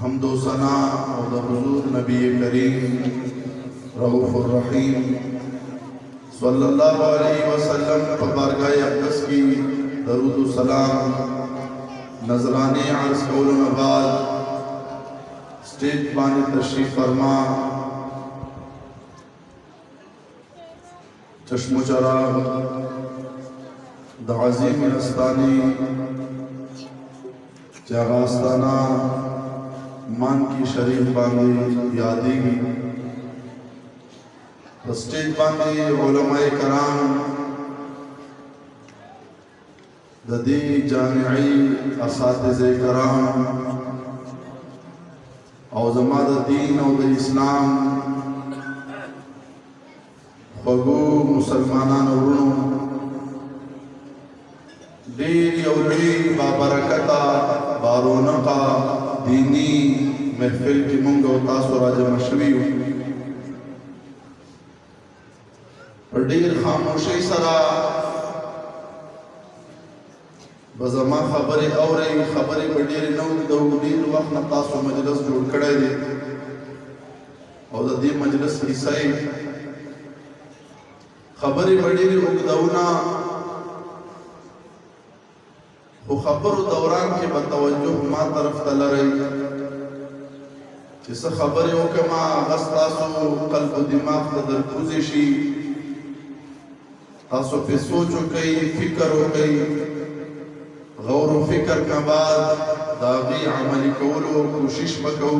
हम्दो सना और हुजूर नबी करीम रऊफ़ुर रहीम सल्लल्लाहु अलैहि वसल्लम पर बारगाह अक़दस की दरूद व सलाम नजराने अर्ज़ कौल नवाज स्टेज बानी तशरीफ फरमा चश्मो चराग दाज़ीम रस्तानी जगास्ताना मान की शरीफ बांधी यादेगी स्टेज बांधी उलमाए कराम ददी जामिई असातिज़े कराम और ज़माद दीन और इस्लाम बगू मुसलमानान वरुणो डेरी औलड़ी बाबरकता बारोनका दीनी महफिल की मुंग और तासो राजा मशवी और डेर खामोशी सरा बज़मा खबरें और खबरें बडेर नौ दौड़ीर वक्त न तासो मजलिस जोड़ कड़े दे और दी मजलिस हिस्से खबरें बडेर उगदौना वो खबर दौरान के बतवज्जो माँ तरफ तला रही जिस खबर हो के माँ गस्तासो कल्ब दिमाग तदर खुशिशी तासो पे सोचो कई फिक्र हो गई गौर व फिक्र के बाद दागी अमली कौलो कोशिश बकौ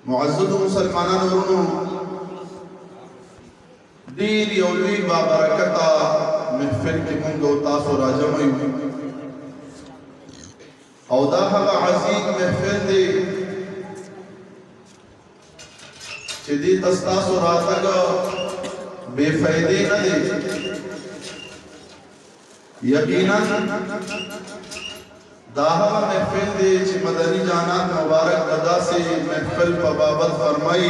मुअज़्ज़ज़ मुसलमानान वरुणो दीर यौली बाबरकता महफिल की मुंगो तासो राजमई औदा हवा अजीम महफिल दे चिदी तस्तासो रातगा बेफायदे न दे यकीनन दाहवा महफिल दे च मदनी जाना मुबारक अदा से महफिल पबाबत फरमाई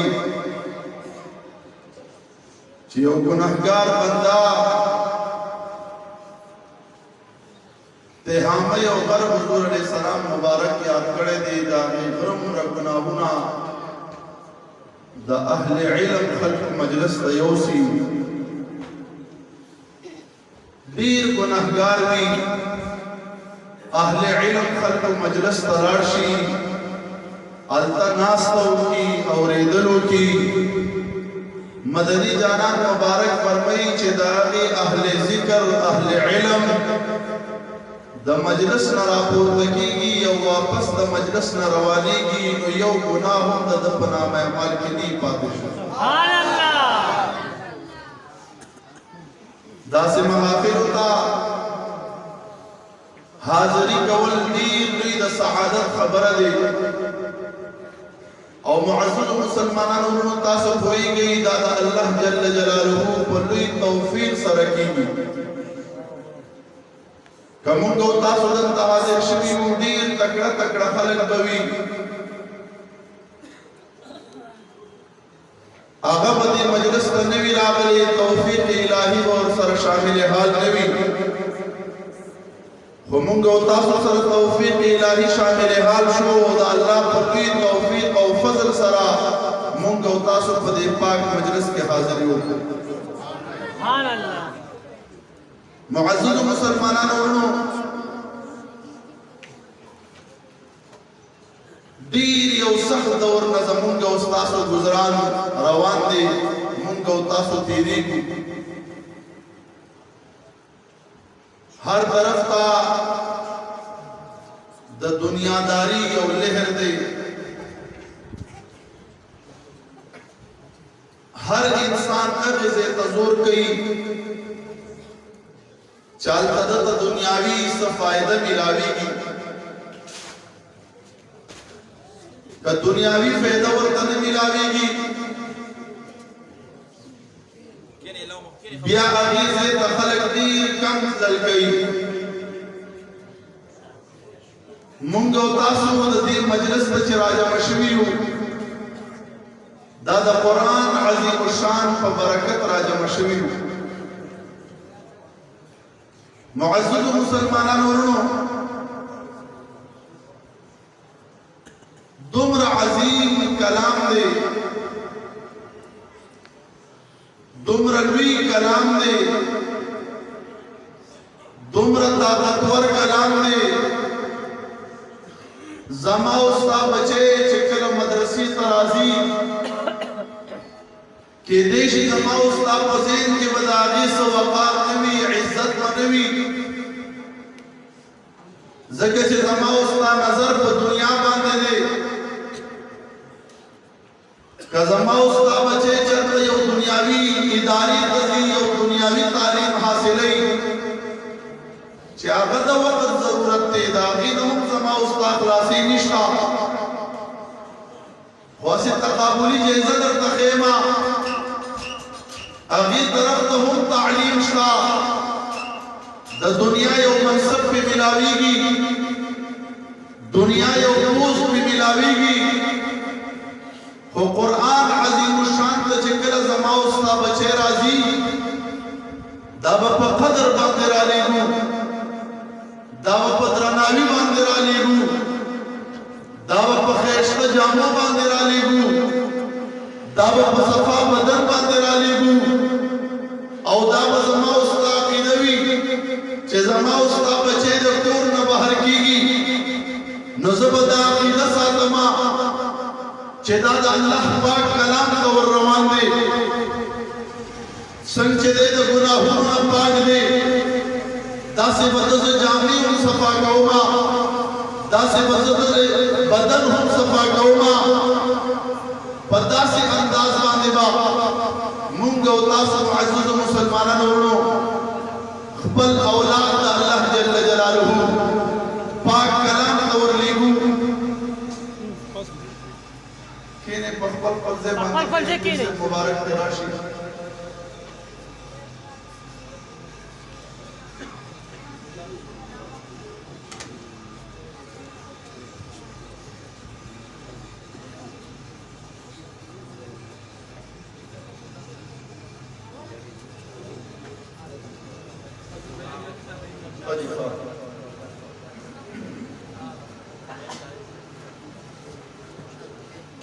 चियो गुनहगार बंदा ते हामय और गर हुजूर अलैहि सलाम मुबारक याद करे दे जाने गरम रगुनाहुना द अहले इल्म खल्क मजलिस तयोसी दीर गुनहगार भी अहले इल्म खल्क मजलिस तराशी अल्तनास्तो की और इदलो की मदनी जाना मुबारक फरमाई चिदागी अहले जिक्र अहले इल्म द मजलिस न रापोर्तगी या वापस द मजलिस न रवानेगी नो यो गुनाह द दपना में माल की नी पातिश सुभान अल्लाह दास महफिल होता हाजिरी कौल दीन द सआदत खबर दे और मुअज़्ज़ज़ मुसलमानान वरुणो तासो होई गई दादा अल्लाह जल्ल जलालुहु बलुई तौफीक सरकीगी कमुंगो तासो दन तवाज़े शवी उदीर तकड़ा तकड़ा खलक बवी आगा बदी मजलिस नबी रागले तौफीक इलाही और सर शामिल हाल नबी कमुंगो तासो सर तौफीक इलाही शामिल हाल शो दा अल्लाह फकी तौफीक और फजल सरा मुंगो तासो पदे पाक मजलिस के हाजिर हो सुभान अल्लाह मुअज़्ज़ज़ मुसलमानान वरुणो दीर यो सख्त दौर न ज़मुंगा उस्तासो गुजरान रवान दे मुंगा उस्तासो तेरी हर तरफ का द दुनियादारी यो लहर दे हर इंसान अगज़े तजोर कई चालता द दुनियावी से फायदा मिलावेगी का दुनियावी फायदा वर्तन मिलावेगी बिया अगीज़े तखलक दीर कम जल गई मुंगो तासो दी मजलिस च राजा मशवी हो दादा कुरान अजीम शान पर बरकत राजा मशवी हो मुअज़्ज़ज़ मुसलमानान वरुणो दे, दुमरा लुई कलाम दे, दुमरा ताकतवर कलाम दे। जमा उस्ता बचे चिकल मदरसी तराजी के देश जमा उस्ता पजीन के बदागी सो वकार नवी इज्जत मनवी जगह से जमा उस्ता नजर पर दुनिया बांधे दे का जमा उस्ता बचे चलते यो दुनियावी इदारी तजी यो दुनियावी तालीम हासिलई चागत वक्त जरूरत ते दागी नहुम जमा उस्ता खलासी निशा वासे तकाबुली जैसा दर तखेमा अगी तरफ हम तालीम शा द दुनिया यो मनसब पे मिलावीगी, दुनिया यो फूज पे मिलावीगी। हो कुरान अजीम शान तजिकल जमा उस्ता बचे राजी दाब पर कदर बांधे रालेगू, दाब पर द्रनावी बांधे रालेगू, दाब पर खैश्ता जामा बांधे रालेगू, दाब पर सफा बदन बांधे रालेगू। औ दाब जमा उस्ता की नवी चे जमा उस्ता बचे दफ्तूर न बाहर कीगी नजबदा की नसातमा चे दादा अल्लाह पाक कलाम कवर रवान दे संचे दे द गुनाहों न पाक दे दासे बदस जामनी उन सफा कौमा दासे बदस बदन हम सफा कौमा पदासे अंदाज बांधे बा मुंग उतास मुअज़्ज़ज़ मुसलमानन वरणो खपल औलाद अल्लाह जल्ल जलालहू पाक कलाम तवर लीगू केने पखपल पल्जे बांधे केने मुबारक तराशी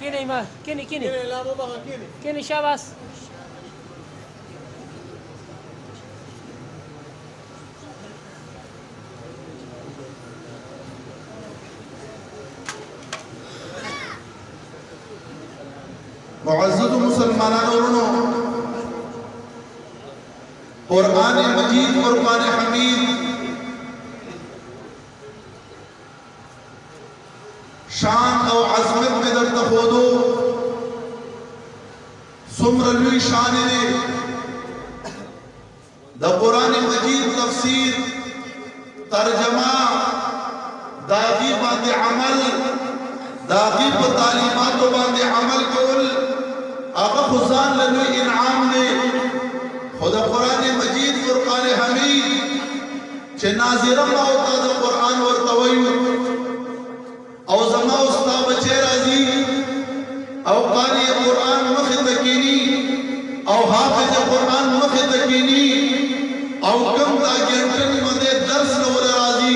كيني ما كيني لا مو بقى كيني شاباس मुअज़्ज़ज़ मुसलमानों वरणो कुरान मजीद कुरान हमीद शान और अजमत में दर तखोदो सुमरलुई शान ने द कुरान मजीद तफसीर तर्जमा दागी बांधे अमल दागी पर तालीमात बांधे अमल कोल आका खुजान लुई इनाम ने खुदा कुरान मजीद फुरकान हमीद चे नाज़िरम होता द कुरान वर तवयु औ जमा उस्ता बचे राजी औ कारी कुरान मख तकीनी औ हाफिज कुरान मख तकीनी औ कम दा घंटन मदे दर्स नवर राजी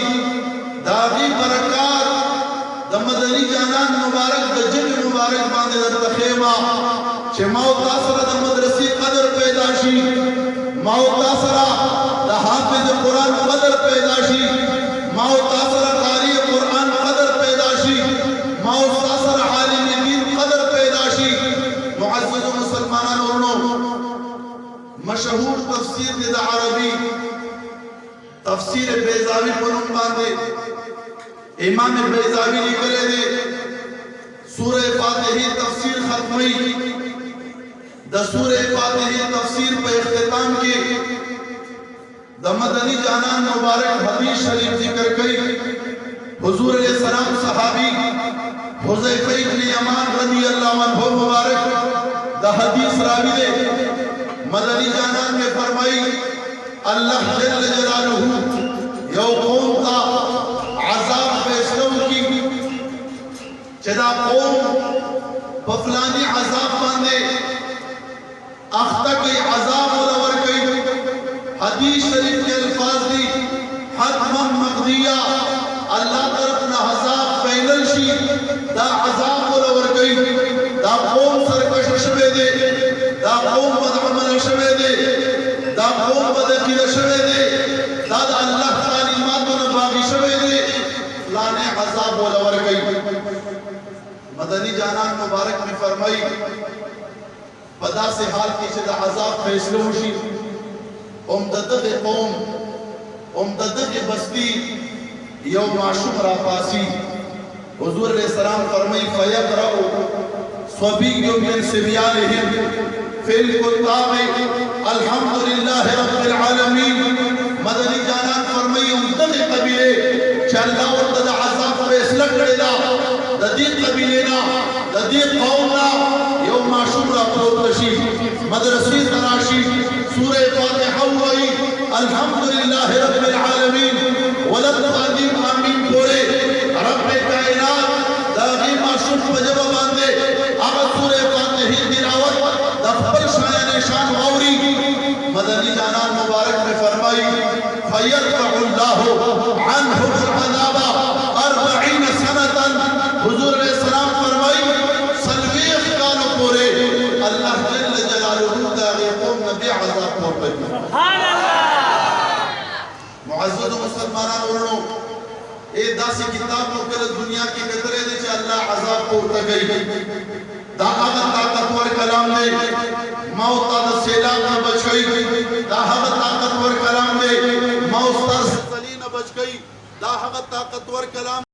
दागी बरकत द मदनी जानान मुबारक द जन मुबारक बांधे द तखेमा चे मौत तासरा द मदरसी कदर पैदाशी मौत तासरा द हाफिज कुरान कदर पैदाशी मौत तासरा कारी कुरान कदर पैदाशी मौत तासरा आलिम दीन कदर पैदाशी मुअज़्ज़ज़ मुसलमानों वरणो मशहूर तफसीर दे अरबी तफसीर बैज़ावी पनुम बांधे इमाम बैज़ावी लिखले दे सूरह फातिही तफसीर खत्मई द सूरह फातिही तफसीर पे इख्तिताम के द मदनी जानान मुबारक हदीस शरीफ जिक्र कई हुजूर अलैहिस्सलाम सहाबी हुज़ैफा इब्न यमान रज़ियल्लाहु अन्हु मुबारक द हदीस रावी दे मदनी जानान में फरमाई अल्लाह जल्ल जलालहू यो कौम का अज़ाब फैसलों की चदा कौम बफलानी अज़ाब बांधे अख्ता कोई अज़ाब मुलवर कई हदीस शरीफ के अल्फाज दी हतमन मक़दिया अल्लाह तरफ ना अज़ाब फैनल शी दा अज़ाब मुलवर कई दा कौम लाने अजाब बोलवर गई। मदनी जानान मुबारक में फरमाई पदा से हाल की शदा अजाब फैसले हुशी उमदद कौम उमदद बस्ती यौ माशूम रापासी हुजूर अलैहि सलाम फरमाई फयक़रउ स्वबिय्युम मिन सिबयानिहिम फिल कुताब अल्हम्दुलिल्लाहि रब्बिल आलमीन। मदनी जानान फरमाई उमदद कबीले चल्ला और दद अजाब फैसला करेला ददी कबीलेना ददी कौमना यौ माशूम रापासी मदरसी तराशी सूरह फातिहा हुई अल्हम्दुलिल्लाहि रब्बिल आलमीन वलद आदम आमीन बोले रब कायनात दागी माशूम वजब बांधे अब सूरह फातिहा तिलावत दफर शान निशान गौरी। मदनी जानान मुबारक में फरमाई फयरफउल्लाहु अन्हु अज़ाबा 40 सनतन। हुजूर अलैहि सलाम फरमाई सल्वीख काल पूरे अल्लाह जल्ल जलालुहु दागी कौम नबी अज़ाब को पर सुभान अल्लाह। मुअज़्ज़ज़ मुसलमानान वरणो ए दासी किताब को कर दुनिया की कदरे दे च अल्लाह अज़ाब को उठ गई दा ताकतवर कलाम दे मौत दा सेलाब न बच गई दा ताकतवर कलाम दे मौत दा सलीन बच गई दा ताकतवर कलाम